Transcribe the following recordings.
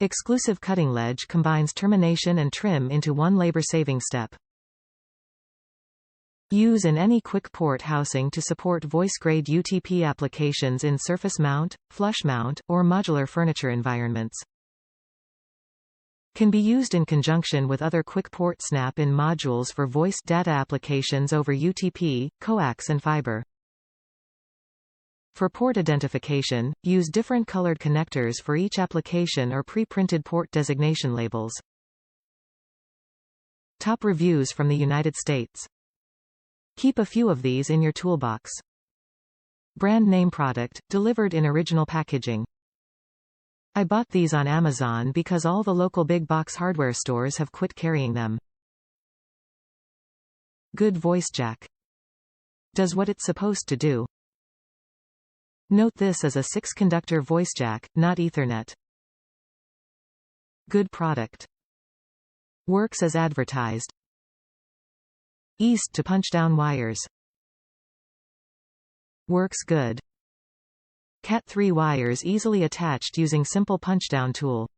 Exclusive cutting ledge combines termination and trim into one labor-saving step. Use in any QuickPort housing to support voice-grade UTP applications in surface mount, flush mount, or modular furniture environments. Can be used in conjunction with other QuickPort snap-in modules for voice data applications over UTP, coax and fiber. For port identification, use different colored connectors for each application or pre-printed port designation labels. Top reviews from the United States. Keep a few of these in your toolbox. Brand name product, delivered in original packaging. I bought these on Amazon because all the local big box hardware stores have quit carrying them. Good voice jack. Does what it's supposed to do. Note this is a 6-conductor voice jack, not Ethernet. Good product. Works as advertised. East to punch down wires. Works good. Cat3 wires easily attached using simple punchdown tool.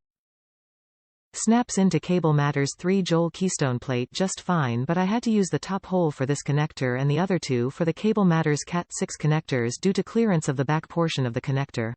Snaps into Cable Matters 3 jole keystone plate just fine, but I had to use the top hole for this connector and the other two for the Cable Matters Cat6 connectors due to clearance of the back portion of the connector.